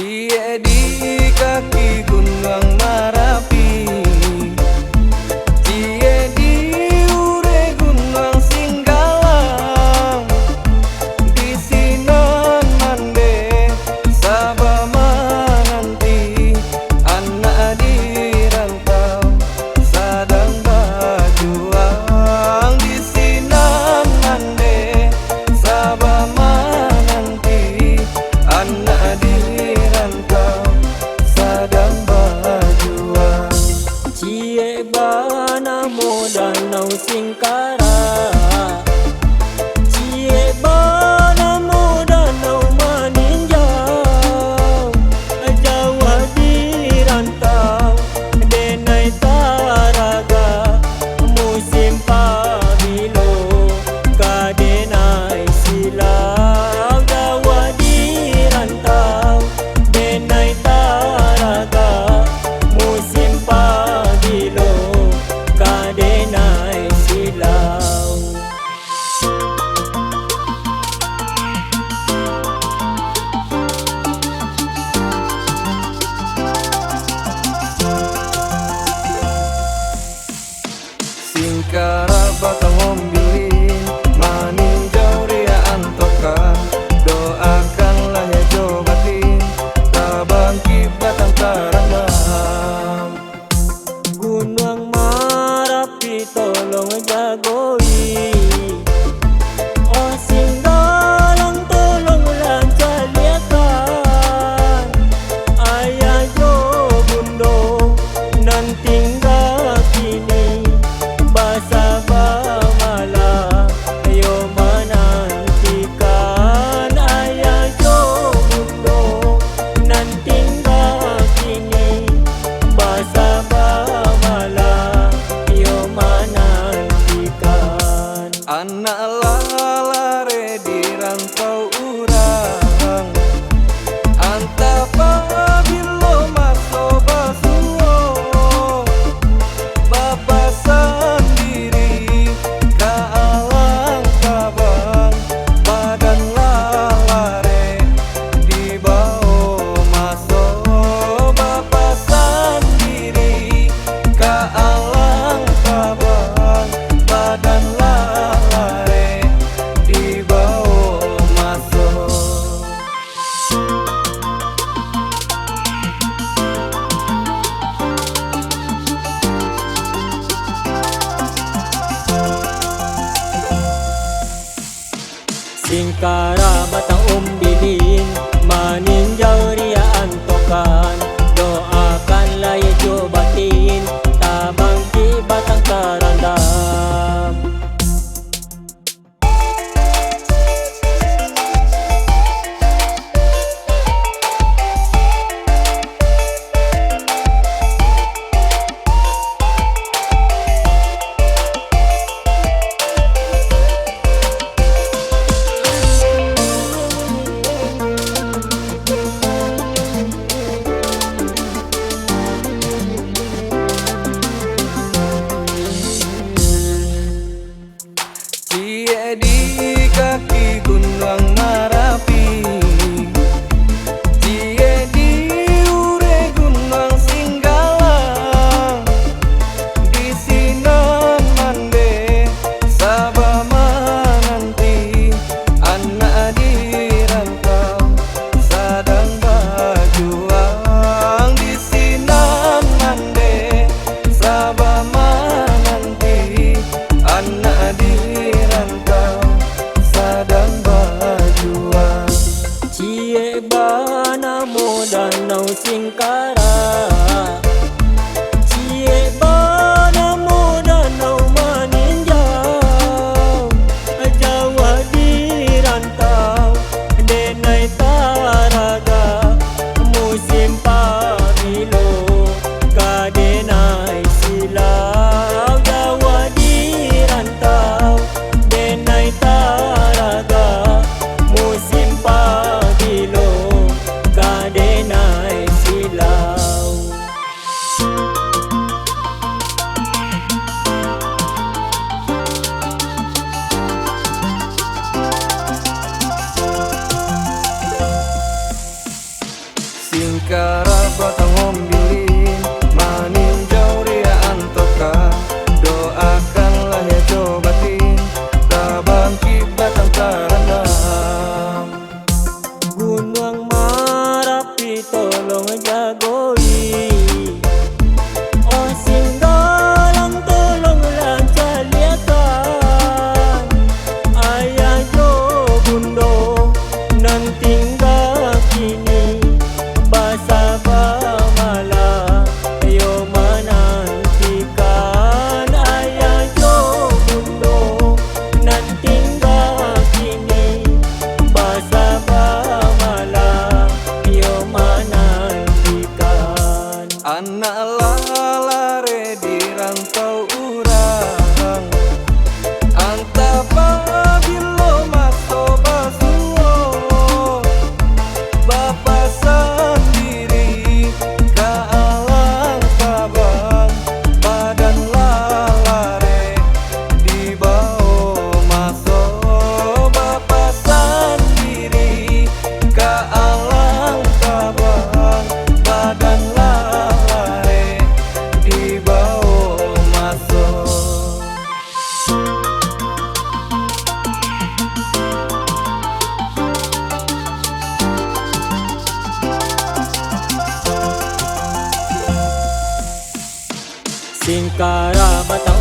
Cie di kaki gunung Marapi, cie di ure gunung Singgalang, di sinan mande sabama nanti anak di rantau sadang berjuang, di sinan mande sabama nanti anak di sadang berjuang. Cie bana mo danau Singkara, cie bana mo danau Maninjau, Jawa di rantau denai taraga, musim pabilo kadenai silau. Jawa di rantau denai taraga, musim pabilo kadenai silau. Singkara batang ombilin maninjau ria antokan, doakanlah ya jobatin tabang batang taranam. Gunung Marapi tolong jagoi, oh Singgalang tolonglah caliakan, ayah jo bundo nan tinggal kini basa bamala ayo menantikan, ayah jo bundo nan tinggal kini basa bamala ayo menantikan. Anak lalare di rantau urang, antapa bilo maso basuo, bapa sendiri ka alang kabang, badan lalare di bawah maso, bapa sendiri ka alang kabang, badan lalare di bawah maso. Singkara batang umbilin maninjau ria antokan, doakanlah ya cobatin tabang ki batang tarandam. Cie di kaki gunung Marapi, cie di ure gunung Singgalang, di sinan mande sabama nanti anak di rantau sadang berjuang, di sinan mande sabama nanti anak di sadang berjuang. Cie bana mo danau Singkara, cie bana mo danau Maninjau, Jawa di rantau denai taraga, musim pabilo kadenai silau. Jawa di rantau denai taraga, musim pabilo kadenai silau. Singkara batang hombilin maninjau ria antoka, doakanlah ya cobatin tabang batang tarandam. Gunung Marapi tolong jagoi, oh Singgalang tolonglah jaliakan. Ayah jo bundo nan tinggal kini, basa bamala ayo menantikan. Ayah jo bundo nan tinggal kini, basa bamala ayo menantikan. Anak lalare di rantau urang, antapa bilo maso basuo, Bapak sendiri ka alang kabang, badan lalare di bawah maso. Bapak sendiri ka alang kabang, badan lalare di bawah maso. Singkara batang